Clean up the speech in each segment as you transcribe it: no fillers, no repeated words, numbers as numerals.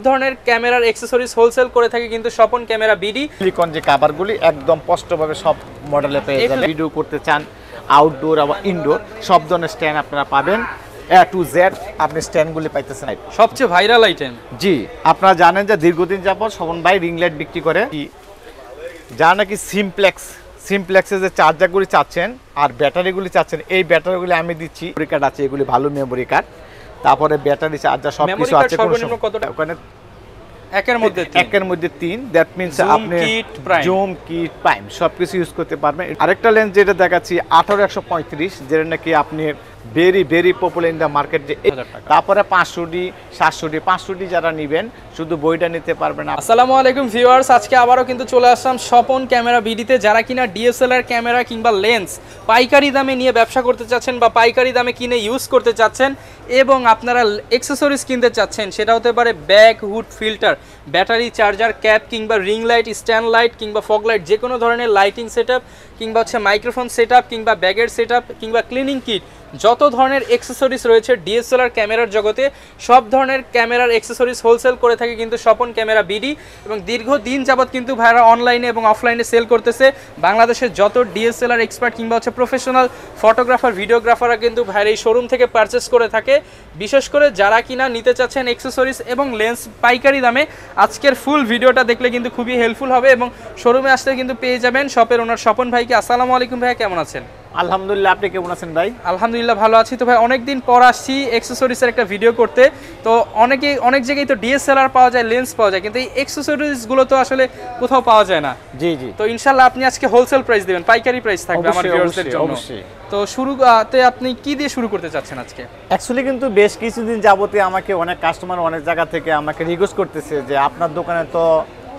ধরনের ক্যামেরার accessories wholesale করে থাকে কিন্তু স্বপন ক্যামেরা বিডি। সিলিকন যে কভারগুলি একদম স্পষ্টভাবে সব মডেলে পেয়ে যাবেন। ভিডিও করতে চান আউটডোর এবং ইনডোর সব ধরনের স্ট্যান্ড আপনারা পাবেন। A to Z আপনি স্ট্যান্ডগুলি পাইতেছেন। সবচেয়ে ভাইরাল আইটেম। জি, আপনারা জানেন যে দীর্ঘদিন যাবত স্বপন ভাই রিং লাইট বিক্রি করে। যা নাকি সিমপ্লেক্সের যে চার্জারগুলি চাচ্ছেন আর ব্যাটারিগুলি চাচ্ছেন, এই ব্যাটারিগুলি আমি দিচ্ছি। মেমোরি কার্ড আছে, এগুলি ভালো মেমোরি কার্ড, তারপরে ব্যাটারি চার্জার সব কিছু আছে। ওখানে একের মধ্যে 3, দ্যাট মিন্স আপনি জুম কিট প্রাইম সবকিছু ইউজ করতে পারবেন। আরেকটা লেন্স যেটা দেখাচ্ছি 18-135, যেটা নাকি আপনি very popular in the market. তারপরে 500D 700D 500D যারা নেবেন শুধু বইটা নিতে পারবেন। আসসালামু আলাইকুম ভিউয়ার্স, আজকে আবারও কিন্তু চলে আসলাম স্বপন ক্যামেরা বিডিতে। যারা কিনা ডিএসএলআর ক্যামেরা কিংবা লেন্স পাইকারি দামে নিয়ে ব্যবসা করতে চাচ্ছেন বা পাইকারি দামে কিনে ইউজ করতে চাচ্ছেন এবং আপনারা অ্যাকসেসরিজ কিনতে চাচ্ছেন, সেটা হতে পারে bag, hood, filter, battery, charger, cap কিংবা রিং লাইট, স্ট্যান্ড লাইট কিংবা ফগ লাইট, যে কোনো ধরনের লাইটিং সেটআপ কিংবা হচ্ছে মাইক্রোফোন সেটআপ কিংবা ব্যাগের সেটআপ কিংবা ক্লিনিং কিট, যত ধরনের অ্যাকসেসরিজ রয়েছে ডিএসএলআর ক্যামেরার জগতে সব ধরনের ক্যামেরার অ্যাকসেসরিজ হোলসেল করে থাকে কিন্তু স্বপন ক্যামেরা বিডি। এবং দীর্ঘদিন যাবৎ কিন্তু ভাইরা অনলাইনে এবং অফলাইনে সেল করতেছে। বাংলাদেশের যত ডিএসএলআর এক্সপার্ট কিংবা হচ্ছে প্রফেশনাল ফটোগ্রাফার, ভিডিওগ্রাফাররা কিন্তু ভাইরা এই শোরুম থেকে পারচেস করে থাকে। বিশেষ করে যারা কিনা নিতে চাচ্ছেন অ্যাকসেসরিজ এবং লেন্স পাইকারি দামে, আজকের ফুল ভিডিওটা দেখলে কিন্তু খুবই হেল্পফুল হবে এবং শোরুমে আসলে কিন্তু পেয়ে যাবেন শপের ওনার স্বপন ভাইকে। আসসালামু আলাইকুম ভাইয়া, কেমন আছেন? আলহামদুলিল্লাহ, আপনি কেমন আছেন ভাই? আলহামদুলিল্লাহ ভালো আছি। তো ভাই অনেকদিন পর আসছি অ্যাকসেসরিজের একটা ভিডিও করতে। তো অনেক জায়গায় তো ডিএসএলআর পাওয়া যায়, লেন্স পাওয়া যায়, কিন্তু এই অ্যাকসেসরিজগুলো তো আসলে কোথাও পাওয়া যায় না। জি জি। তো ইনশাআল্লাহ আপনি আজকে হোলসেল প্রাইস দিবেন, পাইকারি প্রাইস থাকবে আমার ভিউয়ারদের জন্য। অবশ্যই। তো শুরুতে আপনি কি দিয়ে শুরু করতে চাচ্ছেন আজকে? অ্যাকচুয়ালি কিন্তু বেশ কিছুদিন যাবতে আমাকে অনেক কাস্টমার অনেক জায়গা থেকে আমাকে রিকোয়েস্ট করতেছে যে আপনার দোকানে তো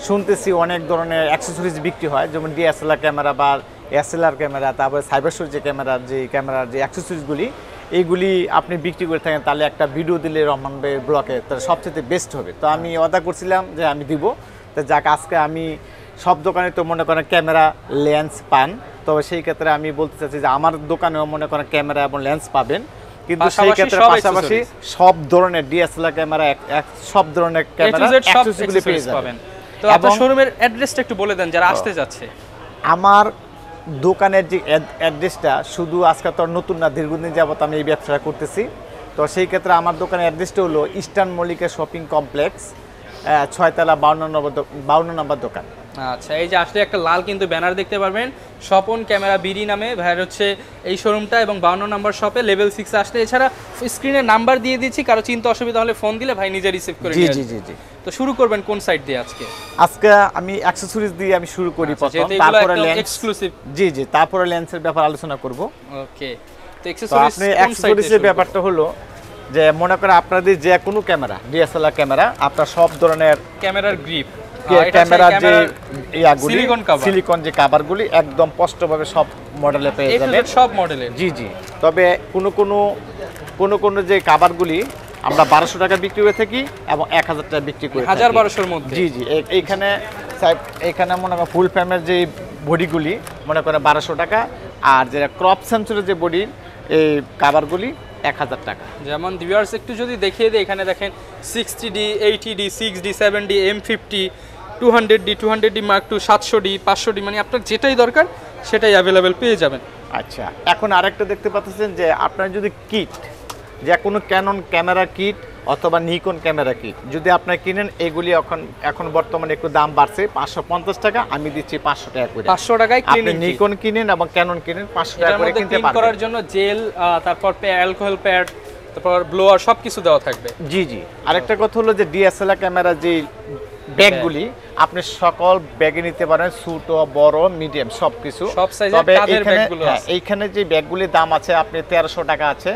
শুনতেছি অনেক ধরনের অ্যাকসেসরিজ বিক্রি হয়, যেমন ডিএসএলআর ক্যামেরা বা এসএলআর ক্যামেরা, তারপরে সাইবারশট যে ক্যামেরার যে অ্যাকসেসরিজগুলি এইগুলি আপনি বিক্রি করে থাকেন, তাহলে একটা ভিডিও দিলে রহমান ভাইয়ের ব্লগে তাহলে সবচেয়ে বেস্ট হবে। তো আমি অর্ডার করছিলাম যে আমি দিব। তো যাক, আজকে আমি সব দোকানে তো মনে করেন ক্যামেরা লেন্স পান, তবে সেই ক্ষেত্রে আমি বলতে চাচ্ছি যে আমার দোকানেও মনে করেন ক্যামেরা এবং লেন্স পাবেন, কিন্তু সেই ক্ষেত্রে পাশাপাশি সব ধরনের ডিএসএলআর ক্যামেরা সব ধরনের ক্যামেরা অ্যাকসেসরিজগুলি পেয়ে যাবেন। তো আপনার শোরুমের অ্যাড্রেসটা একটু বলে দেন যারা আসতে যাচ্ছে। আমার দোকানের যে অ্যাড্রেসটা শুধু আজকে তো নতুন না, দীর্ঘদিন যাবত আমি এই ব্যবসাটা করতেছি। তো সেই ক্ষেত্রে আমার দোকানের অ্যাড্রেসটা হলো ইস্টার্ন মল্লিকা শপিং কমপ্লেক্স, 6 তলা 52 নম্বর দোকান। আচ্ছা, এই যে আসলে একটা লাল কিন্তু ব্যানার দেখতে পারবেন স্বপন ক্যামেরা বিডি নামে, ভাইয়ের হচ্ছে এই শোরুমটা এবং 52 নম্বর শপে লেভেল 6 আসলে। এছাড়া স্ক্রিনে নাম্বার দিয়ে দিচ্ছি, কারো চিন্তা অসুবিধা হলে ফোন দিলে ভাই নিজে রিসিভ করে নিয়ে আসবে। জি জি জি। তো শুরু করবেন কোন সাইড দিয়ে আজকে? আজকে আমি অ্যাকসেসরিজ দিয়ে আমি শুরু করি প্রথম, তারপরে লেন্স এক্সক্লুসিভ। জি জি, তারপরে লেন্সের ব্যাপারে আলোচনা করব। ওকে। তো অ্যাকসেসরিজের ব্যাপারটা হলো যে মনে করেন আপনাদের যে কোনো ক্যামেরা ডিএসএলআর ক্যামেরা, আপনার সব ধরনের ক্যামেরার গ্রিপ, ক্যামেরার যে সিলিকন যে কভারগুলি একদম স্পষ্টভাবে সব মডেলে পেয়ে যাবেন, সব মডেলে। জি জি। তবে কোন যে কভারগুলি আমরা 1200 টাকা বিক্রি করে থাকি এবং 1000 টাকা বিক্রি করি, 1000-1200 এর মধ্যে। জি জি। এইখানে মনে করেন ফুল ফ্রেমের যে বডিগুলি মনে করেন 1200 টাকা, আর যেটা ক্রপ সেন্সরের যে বডি এই কভারগুলি 1000 টাকা। যেমন ভিউয়ার্স একটু যদি দেখিয়ে দিই, এখানে দেখেন 60D, 80D, 6D, 7D, M50, 200D, 200D Mark II, 700D, 500D, মানে আপনার যেটাই দরকার সেটাই অ্যাভেলেবেল পেয়ে যাবেন। আচ্ছা, এখন আরেকটা দেখতে পাচ্ছেন যে আপনার যদি কিট, যে কোনো ক্যানন ক্যামেরা কিট অথবা নিকন ক্যামেরা কিট যদি আপনারা কিনেন, এগুলি এখন বর্তমানে একটু দাম বাড়ছে, 550 টাকা, আমি দিচ্ছি 500 টাকা করে। 500 টাকায় আপনি নিকন কিনেন এবং ক্যানন কিনেন 500 টাকা করে কিনতে পারবেন। করার জন্য জেল, তারপর অ্যালকোহল প্যাড, তারপর ব্লোয়ার সবকিছু দেওয়া থাকবে। জি জি। আরেকটা কথা হলো যে ডিএসএলআর ক্যামেরা যে ব্যাগগুলি আপনি সকল ব্যাগে নিতে পারেন, ছোট বড় মিডিয়াম সবকিছু, সব সাইজের কাঁধের ব্যাগগুলো আছে। এইখানে যে ব্যাগগুলির দাম আছে আপনি 1300 টাকা আছে,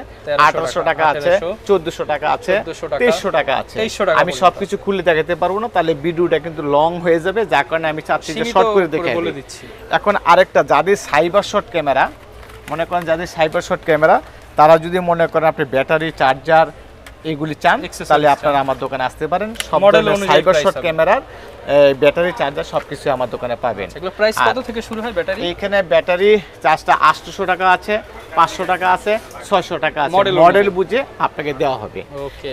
1800 টাকা আছে, 1400 টাকা আছে, 2300 টাকা আছে। আমি সবকিছু খুলে দেখাতে পারবো না, তাহলে ভিডিওটা কিন্তু লং হয়ে যাবে, যার কারণে আমি চাচ্ছি যে শর্ট করে বলে দিচ্ছি। এখন আরেকটা, যাদের সাইবার শট ক্যামেরা মনে করেন, যাদের সাইবার শট ক্যামেরা তারা যদি মনে করেন আপনি ব্যাটারি, চার্জার এগুলি চান, তাহলে আপনারা আমার দোকানে আসতে পারেন। সব ধরনের সাইবার শট ক্যামেরার ব্যাটারি, চার্জার সবকিছু আমার দোকানে পাবেন। এগুলো প্রাইস কত থেকে শুরু হয় ব্যাটারি? এইখানে ব্যাটারি চার্জটা 800 টাকা আছে, 500 টাকা আছে, 600 টাকা আছে, মডেল বুঝে আপনাকে দেওয়া হবে।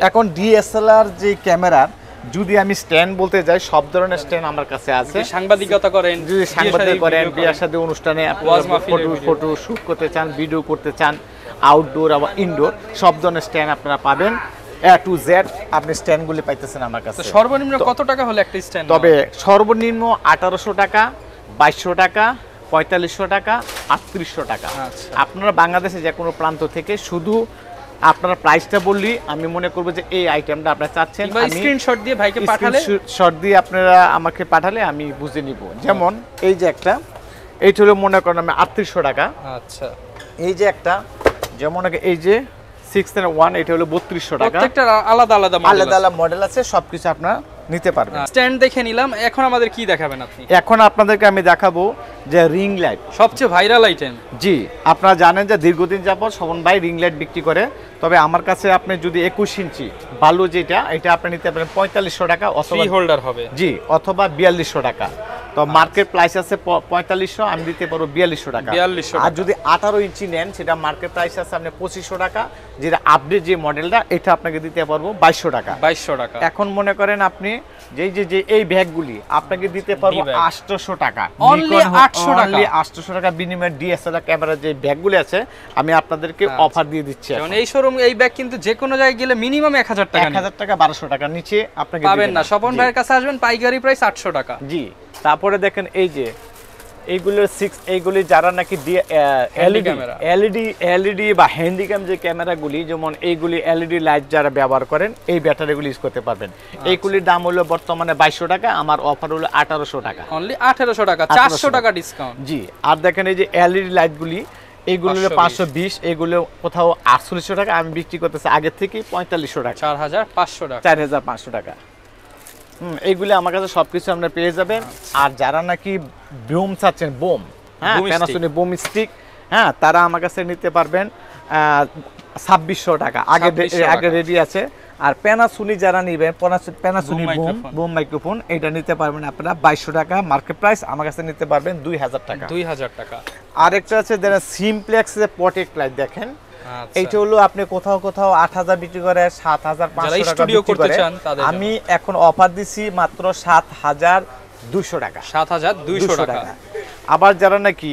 এখন ডিএসএলআর যে ক্যামেরার যদি আমি স্ট্যান্ড বলতে যাই, সব ধরনের স্ট্যান্ড আমার কাছে আছে। সাংবাদিকতা করেন, যদি সাংবাদিক করেন, বিয়ে শাদী অনুষ্ঠানে ফটো শুট করতে চান, ভিডিও করতে চান, আউটডোর আবার ইনডোর সব ধরনের স্ট্যান্ড আপনারা পাবেন। A to Z আপনি স্ট্যান্ডগুলি পাইতেছেন আমার কাছে। সর্বনিম্ন কত টাকা হলে একটা স্ট্যান্ড? তবে সর্বনিম্ন 1800 টাকা, 2200 টাকা, 4500 টাকা, 3800 টাকা। আপনারা বাংলাদেশে যে কোনো প্রান্ত থেকে শুধু আপনারা প্রাইসটা বললি আমি মনে করব যে এই আইটেমটা আপনারা চাচ্ছেন, আমি স্ক্রিনশট দিয়ে ভাইকে পাঠালে, স্ক্রিনশট দিয়ে আপনারা আমাকে পাঠালে আমি বুঝে নিব। যেমন এই যে একটা, এইটা হলো মনে করেন আমি 3800 টাকা। আচ্ছা, এই যে একটা, যেমন এই যে 601, এটা হলো 3200 টাকা। প্রত্যেকটা আলাদা আলাদা মডেল আছে, সবকিছু আপনারা নিতে পারবেন। স্ট্যান্ড দেখে নিলাম, এখন আমাদের কি দেখাবেন আপনি? এখন আপনাদেরকে আমি দেখাবো যে রিং লাইট, সবচেয়ে ভাইরাল আইটেম। জি, আপনারা জানেন যে দীর্ঘদিন যাবত শোভন ভাই রিং লাইট বিক্রি করে। তবে আমার কাছে আপনি যদি 21 ইঞ্চি ভালো যেটা, এটা আপনি নিতে পারেন 4500 টাকা, অথবা হোল্ডার হবে, জি, অথবা 4200 টাকা। তো মার্কেট প্রাইস আছে 4500, আমি দিতে পারবো 4200 টাকা। আর যদি 18 ইঞ্চি নেন, সেটা মার্কেট প্রাইস আছে আপনি 2500 টাকা। যেটা আপডেট যে মডেলটা, এটা আপনাকে দিতে পারবো 2200 টাকা। 2200 টাকা। এখন মনে করেন আপনি যে এই ব্যাগগুলি আপনাকে দিতে পারবো 800 টাকা, অনলি 800 টাকা। 800 টাকা বিনিময়ে ডিএসএলআর ক্যামেরা যে ব্যাগগুলি আছে আমি আপনাদেরকে অফার দিয়ে দিচ্ছি। কারণ এই শোরুম, এই ব্যাগ কিন্তু যে কোনো জায়গায় গেলে মিনিমাম 1000 টাকা, 1000 টাকা, 1200 টাকা নিচে আপনাকে পাবেন না। স্বপন ভাইয়ের কাছে আসবেন, পাইকারি প্রাইস 800 টাকা। জি, তারপরে দেখেন এই যে এইগুলি যারা নাকি এলইডি বা হ্যান্ডিক্যাম যে ক্যামেরাগুলি, যেমন এইগুলি এলইডি লাইট যারা ব্যবহার করেন, এই ব্যাটারিগুলি ইউজ করতে পারবেন। এইগুলির দাম হলো বর্তমানে 2200 টাকা, আমার অফার হলো 1800 টাকা। অনলি 1800 টাকা, 400 টাকা ডিসকাউন্ট। জি, আর দেখেন এই যে এলইডি লাইটগুলি, এইগুলো 520, এগুলো কোথাও 4800 টাকা, আমি বিক্রি করতেছি আগে থেকে 4500 টাকা, 4500 টাকা, 4500 টাকা। এইগুলি আমার কাছে সবকিছু আপনারা পেয়ে যাবেন। আর যারা নাকি বোম চাচ্ছেন, বোম, হ্যাঁ, প্যানাসোনিক বোম স্টিক, হ্যাঁ, তারা আমার কাছে নিতে পারবেন 2600 টাকা, আগে রেডি আছে। আর প্যানাসোনিক যারা নেবেন, প্যানাসোনিক বোম মাইক্রোফোন, এটা নিতে পারবেন আপনারা 2200 টাকা মার্কেট প্রাইস, আমার কাছে নিতে পারবেন 2000 টাকা। 2000 টাকা। আরেকটা আছে যারা সিমপ্লেক্স এর প্রোটেক্ট লাইট, দেখেন এইটা হলো আপনি কোথাও 8000 বিক্রি করে 7500 টাকা বিক্রি করে, আমি এখন অফার দিছি মাত্র 7200 টাকা। 7200 টাকা। আবার যারা নাকি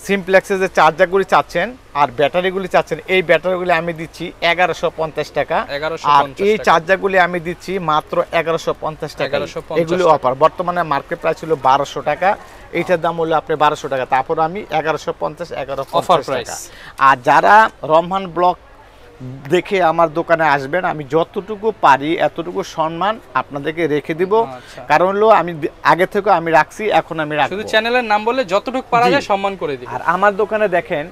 সিমপ্লেক্সের যে চার্জারগুলি চাচ্ছেন আর ব্যাটারিগুলি চাচ্ছেন, এই ব্যাটারিগুলি আমি দিচ্ছি 1150 টাকা। আর এই চার্জারগুলি আমি দিচ্ছি মাত্র 1150 টাকা। এগুলি অফার, বর্তমানে মার্কেট প্রাইস হলো 1200 টাকা, এইটার দাম হলো আপনি 1200 টাকা, তারপর আমি 1150 টাকা। আর যারা রহমান ব্লক দেখে আমার দোকানে আসবেন, আমি যতটুকু পারি এতটুকু সম্মান আপনাদেরকে রেখে দিব। কারণ হলো আমি আগে থেকে আমি রাখছি, এখন আমি রাখবো। শুধু চ্যানেলের নাম বলে যতটুকু পারা যায় সম্মান করে দিই। আর আমার দোকানে দেখেন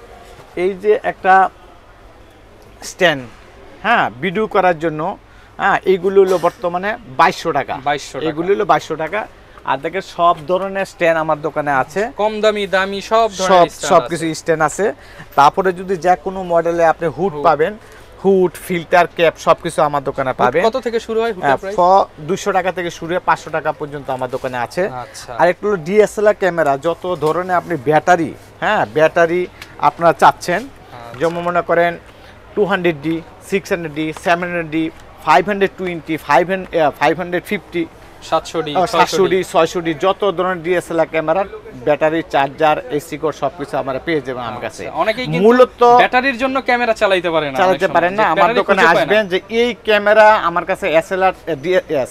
এই যে একটা স্ট্যান্ড, হ্যাঁ, ভিডিও করার জন্য, হ্যাঁ, এইগুলো হলো বর্তমানে 2200 টাকা। এগুলো হলো 2200 টাকা। আর দেখেন সব ধরনের স্ট্যান্ড আমার দোকানে আছে, কম দামি সবকিছু স্ট্যান্ড আছে। তারপরে যদি যে কোনো মডেলে আপনি হুড পাবেন, হুড, ফিল্টার, ক্যাপ সবকিছু আমার দোকানে পাবেন। কত থেকে শুরু হয় হুডের প্রাইস? 200 টাকা থেকে শুরু হয়ে 500 টাকা পর্যন্ত আমার দোকানে আছে। আর একটু হলো ডিএসএলআর ক্যামেরা, যত ধরনের আপনি ব্যাটারি, হ্যাঁ, ব্যাটারি আপনারা চাচ্ছেন, যেমন মনে করেন 200D, 600D, 700D, 520, 550, 700D, 600D, যত ধরনের ডিএসএলআর ক্যামেরার ব্যাটারি, চার্জার, এসি কোড সবকিছু আমরা পেয়ে যাবেন আমার কাছে। অনেকেই কিন্তু মূলত ব্যাটারির জন্য ক্যামেরা চালাতে পারেন না, আমার দোকানে আসবেন যে এই ক্যামেরা আমার কাছে এসএলআর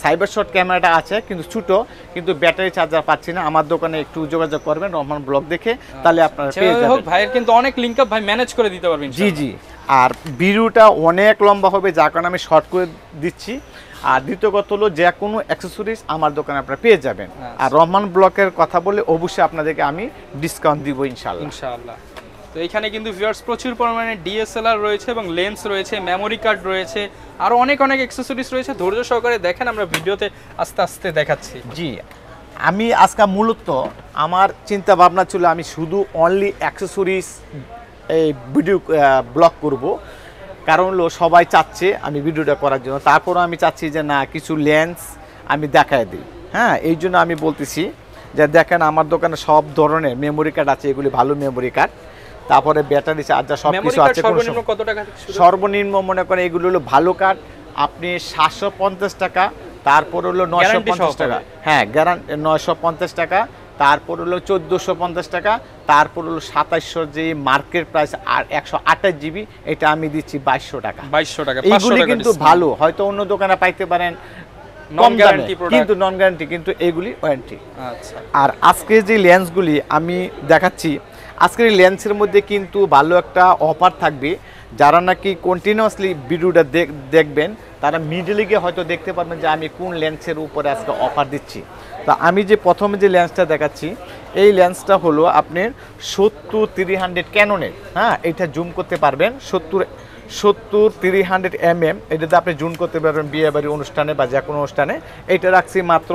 সাইবার শট ক্যামেরাটা আছে, কিন্তু ছোট, কিন্তু ব্যাটারি চার্জার পাচ্ছি না, আমার দোকানে একটু যোগাযোগ করবেন রহমান ব্লগ দেখে, তাহলে আপনারা পেয়ে যাবেন। ভাইয়ের কিন্তু অনেক লিংক আপ ভাই ম্যানেজ করে দিতে পারবেন। জি। আর ভিডিওটা অনেক লম্বা হবে, যার কারণে আমি শর্ট করে দিচ্ছি। আর দ্বিতীয় কথা হলো যে কোনো অ্যাকসেসরিজ আমার দোকানে আপনারা পেয়ে যাবেন। আর রহমান ব্লকের কথা বলে অবশ্যই আপনাদেরকে আমি ডিসকাউন্ট দিব ইনশাআল্লাহ। তো এখানে কিন্তু ভিউয়ার্স প্রচুর পরিমাণে ডিএসএলআর রয়েছে এবং লেন্স রয়েছে, মেমোরি কার্ড রয়েছে, আর অনেক অ্যাকসেসরিজ রয়েছে। ধৈর্য সহকারে দেখেন, আমরা ভিডিওতে আস্তে আস্তে দেখাচ্ছি। জি, আমি আজকে মূলত আমার চিন্তা ভাবনা ছিল আমি শুধু অনলি অ্যাকসেসরিজ এই ভিডিও ব্লগ করব, কারণ হলো সবাই চাচ্ছে আমি ভিডিওটা করার জন্য, তারপরও আমি চাচ্ছি যে না, কিছু লেন্স আমি দেখায় দিই। হ্যাঁ, এই জন্য আমি বলতেছি যে দেখেন আমার দোকানে সব ধরনের মেমোরি কার্ড আছে, এগুলি ভালো মেমোরি কার্ড, তারপরে ব্যাটারি চার্জার সব কিছু আছে। সর্বনিম্ন কত টাকা? সর্বনিম্ন মনে করেন এগুলো হলো ভালো কার্ড আপনি 750 টাকা, তারপর হলো 950 টাকা, হ্যাঁ 950 টাকা, তারপর হলো 1450 টাকা, তারপর হলো 2700 যে মার্কেট প্রাইস আর 128 জিবি, এটা আমি দিচ্ছি 2200 টাকা। 2200 টাকা। এইগুলি কিন্তু ভালো, হয়তো অন্য দোকানে পাইতে পারেন নন গ্যারান্টি প্রোডাক্ট, কিন্তু নন গ্যারান্টি, কিন্তু এগুলি ওয়ারেন্টি। আচ্ছা। আর আজকে যে লেন্সগুলি আমি দেখাচ্ছি, আজকের এই লেন্সের মধ্যে কিন্তু ভালো একটা অফার থাকবে। যারা নাকি কন্টিনিউয়াসলি ভিডিওটা দেখবেন তারা মিডলে গিয়ে হয়তো দেখতে পারবেন যে আমি কোন লেন্সের উপরে আজকে অফার দিচ্ছি। তা আমি যে প্রথমে যে লেন্সটা দেখাচ্ছি, এই লেন্সটা হলো আপনার 70-300 ক্যাননের, হ্যাঁ এটা জুম করতে পারবেন 70-300 mm, এটাতে আপনি জুম করতে পারবেন বিয়ে বাড়ি অনুষ্ঠানে বা যে কোনো অনুষ্ঠানে। এটা রাখছি মাত্র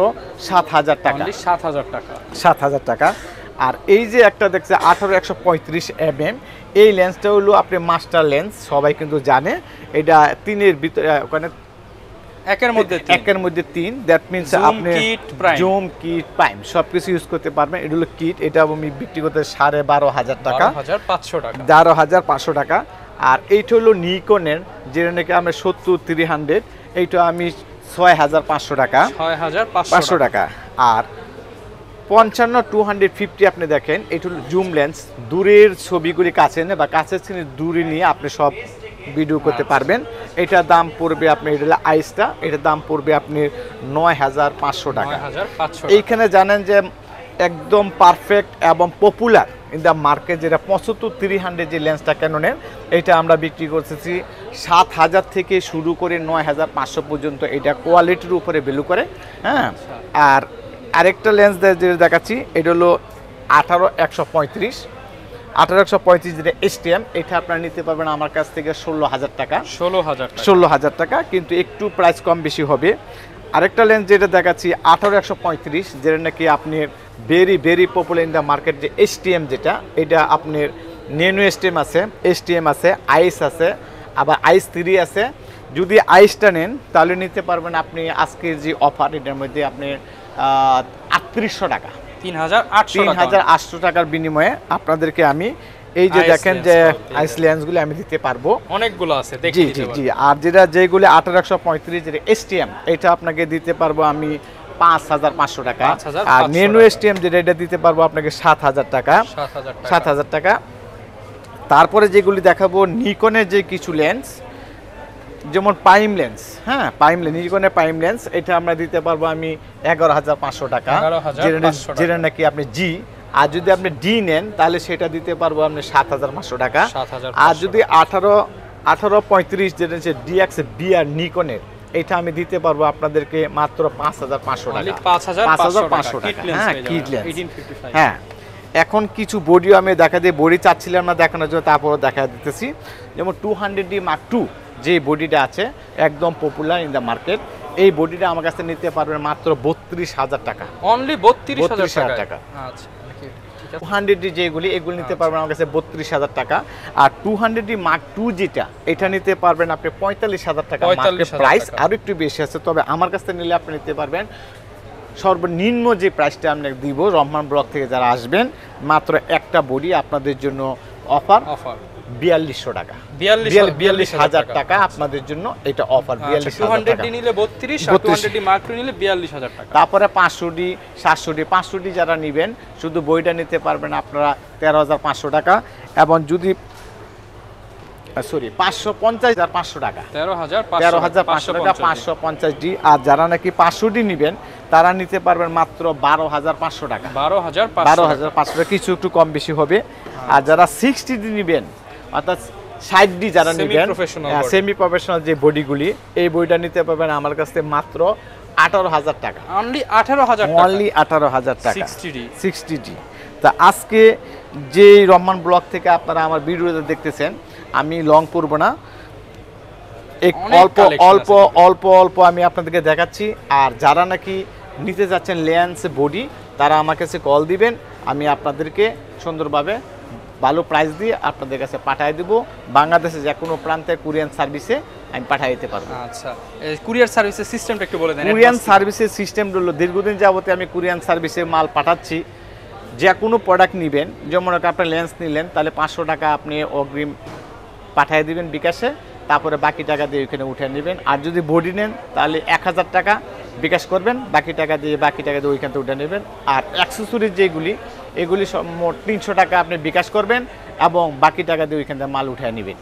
7000 টাকা। 7000 টাকা, 7000 টাকা। আর এই যে একটা দেখছে 18-135 mm, এই লেন্সটা হলো আপনি মাস্টার লেন্স, সবাই কিন্তু জানে। এটা 3-এর ভিতরে, ওখানে একের মধ্যে 3, দ্যাট মিনস আপনি জুম কিট প্রাইম সবকিছু ইউজ করতে পারবেন। এটা হলো কিট, এটা আমি বিক্রি করতে 12,500 টাকা, 12,500 টাকা। আর এইটা হলো নিকনের, যেটা নাকি আমরা 70-300, এইটা আমি 6500 টাকা, 6500 টাকা। আর 55-250 আপনি দেখেন, এটা হলো জুম লেন্স, দূরের ছবিগুলি কাছে এনে বা কাছের সিনে দূরে নিয়ে আপনি সব ভিডিও করতে পারবেন। এটার দাম পড়বে আপনি, এটা হলো আইসটা, এটার দাম পড়বে আপনি 9500 টাকা। এইখানে জানেন যে একদম পারফেক্ট এবং পপুলার ইন দ্য মার্কেট যেটা 75-300 যে লেন্সটা ক্যাননের, এটা আমরা বিক্রি করতেছি 7000 থেকে শুরু করে 9500 পর্যন্ত। এটা কোয়ালিটির উপরে ভ্যালু করে, হ্যাঁ। আর আরেকটা লেন্স যেটা দেখাচ্ছি, এটা হলো 18-135 যেটা STM, এটা আপনারা নিতে পারবেন আমার কাছ থেকে 16000 টাকা, 16000 টাকা, কিন্তু একটু প্রাইস কম বেশি হবে। আরেকটা লেন্স যেটা দেখাচ্ছি 18-135, যেটা নাকি আপনি very very popular in the market, যে STM যেটা, এটা আপনার নেনো STM আছে, আইস আছে, আবার আইস 3 আছে। যদি আইসটা নেন তাহলে নিতে পারবেন আপনি আজকের যে অফার, এটার মধ্যে আপনি 3800 টাকা, 3800 টাকার বিনিময়ে আপনাদেরকে আমি এই যে দেখেন যে আইস লেন্সগুলো আমি দিতে পারবো, অনেকগুলো আছে, জি জি জি। আর যেগুলো 18-135 যেটা STM, এটা আপনাকে দিতে পারবো আমি 5500 টাকা। আর নেনো STM যেটা, এটা দিতে পারবো আপনাকে 7000 টাকা, 7000 টাকা। তারপরে যেগুলি দেখাবো নিকনের যে কিছু লেন্স, যেমন পাইম লেন্স, হ্যাঁ নিকনের পাইম লেন্স, এটা আমরা দিতে পারবো আমি 11500 টাকা, যেটা নাকি আপনি জি। আর যদি আপনি ডি নেন তাহলে সেটা দিতে পারবো আপনি 7500 টাকা। আর যদি 18-35 যেটা হচ্ছে DX BR নিকনের, এটা আমি দিতে পারবো আপনাদেরকে মাত্র 5500 টাকা, 5500 টাকা, হ্যাঁ কিট লেন্স। হ্যাঁ, এখন কিছু বডিও আমি দেখা দিই, বডি চাচ্ছিলাম না দেখানোর জন্য, তারপরও দেখা দিতেছি। যেমন 200D Mark II যে বডিটা আছে, একদম পপুলার ইন দ্য মার্কেট, এই বডিটা আমার কাছে নিতে পারবেন মাত্র 32000 টাকা, অনলি 32000 টাকা। আচ্ছা, 200D যেগুলি, এগুলি নিতে পারবেন আমার কাছে 32000 টাকা। আর 200D Mark II যেটা, এটা নিতে পারবেন আপনি 45000 টাকা মার্কেট প্রাইস, আরও একটু বেশি আছে, তবে আমার কাছ থেকে নিলে আপনি নিতে পারবেন সর্বনিম্ন যে প্রাইসটা আমরা দিব রহমান ব্লক থেকে যারা আসবেন, মাত্র একটা বডি আপনাদের জন্য অফার 4200 টাকা, 42000 টাকা আপনাদের জন্য এটা অফার। 42000 টাকা নিলে 32, 200D Mark II নিলে 42000 টাকা। তারপরে 500D 700D যারা নেবেন, শুধু বইটা নিতে পারবেন আপনারা 13500 টাকা। এবং যদি 550,500 টাকা, 13500 টাকা 550D। আর যারা নাকি 500D নেবেন তারা নিতে পারবেন মাত্র 12500 টাকা, 12500 টাকা, কিছু একটু কম বেশি হবে। আর যারা 60D নেবেন, অর্থাৎ 60D যারা নেবেন, সেমি প্রফেশনাল যে বডিগুলি, এই বইটা নিতে পারবেন আমার কাছে মাত্র 18000 টাকা, অনলি 18000 টাকা 60D। তা আজকে যে রহমান ব্লগ থেকে আপনারা আমার ভিডিওটা দেখতেছেন, আমি লং করব না, অল্প আমি আপনাদেরকে দেখাচ্ছি। আর যারা নাকি নিতে যাচ্ছেন লেন্স বডি, তারা আমার কাছে কল দিবেন, আমি আপনাদেরকে সুন্দরভাবে ভালো প্রাইস দিয়ে আপনাদের কাছে পাঠিয়ে দেবো। বাংলাদেশে যে কোনো প্রান্তে কুরিয়ান সার্ভিসে আমি পাঠিয়ে দিতে পারবো। আচ্ছা, কুরিয়ার সার্ভিসের সিস্টেমটা একটু বলে দেন। কুরিয়ান সার্ভিসের সিস্টেম হলো, দীর্ঘদিন যাবতে আমি কুরিয়ান সার্ভিসে মাল পাঠাচ্ছি। যে কোনো প্রোডাক্ট নেবেন, যেমন আপনি লেন্স নিলেন, তাহলে 500 টাকা আপনি অগ্রিম পাঠিয়ে দিবেন বিকাশে, তারপরে বাকি টাকা দিয়ে ওইখানে উঠে নেবেন। আর যদি বডি নেন তাহলে 1000 টাকা বিকাশ করবেন, বাকি টাকা দিয়ে ওইখান থেকে উঠে নেবেন। আর অ্যাক্সেসরিজ যেগুলি এগুলি সব মোট 300 টাকা আপনি বিকাশ করবেন এবং বাকি টাকা দিয়ে ওইখান থেকে মাল উঠে নেবেন।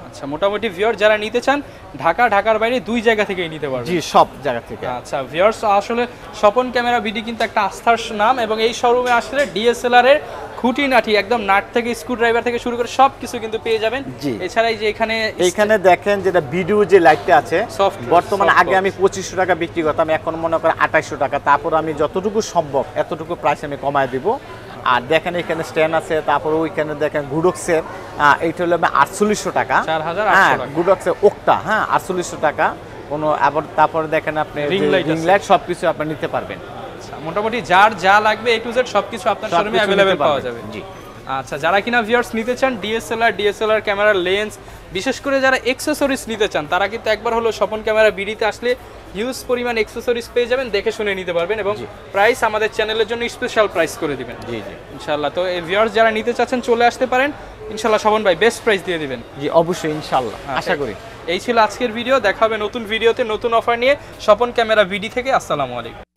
আচ্ছা, মোটামুটি ভিউয়ার যারা নিতে চান ঢাকার বাইরে 2 জায়গা থেকেই নিতে পারবেন। জি, সব জায়গা থেকে। আচ্ছা ভিউয়ার্স, আসলে স্বপন ক্যামেরা বিডি কিন্তু একটা আস্থার নাম, এবং এই শোরুমে আসলে ডিএসএলআর এর খুঁটিনাটি একদম নাট থেকে স্ক্রু ড্রাইভার থেকে শুরু করে সবকিছু কিন্তু পেয়ে যাবেন। এছাড়াই যে এখানে দেখেন যেটা ভিডিও যে লাইটটা আছে বর্তমানে, আগে আমি 2500 টাকা বিক্রি করতাম, এখন মনে করেন 2800 টাকা। তারপর আমি যতটুকু সম্ভব এতটুকু প্রাইস আমি কমায় দিব। আর দেখেন এখানে স্ট্যান্ড আছে, তারপর ওইখানে দেখেন গুডক্সের, এইটা হলো 4800 টাকা। হ্যাঁ, গুডক্সের ওকটা, হ্যাঁ 4800 টাকা কোনো। আবার তারপর দেখেন আপনি রিং লাইট সবকিছু আপনি নিতে পারবেন। মোটামুটি যার যা লাগবে A to Z সবকিছু আপনার শোরুমে अवेलेबल পাওয়া যাবে। জি। আচ্ছা, যারা কিনা ভিউয়ার্স নিতে চান ডিএসএলআর ক্যামেরার লেন্স, বিশেষ করে যারা অ্যাকসেসরিজ নিতে চান, তারা কিন্তু একবার হলো স্বপন ক্যামেরা বিডিতে আসলে হিউজ পরিমাণ অ্যাকসেসরিজ পেয়ে যাবেন, দেখে শুনে নিতে পারবেন, এবং প্রাইস আমাদের চ্যানেলের জন্য স্পেশাল প্রাইস করে দিবেন। জি জি, ইনশাআল্লাহ। তো এই ভিউয়ার্স যারা নিতে চাচ্ছেন চলে আসতে পারেন, ইনশাআল্লাহ স্বপন ভাই বেস্ট প্রাইস দিয়ে দিবেন। জি অবশ্যই, ইনশাআল্লাহ, আশা করি। এই ছিল আজকের ভিডিও, দেখা হবে নতুন ভিডিওতে নতুন অফার নিয়ে স্বপন ক্যামেরা বিডি থেকে। আসসালামু আলাইকুম।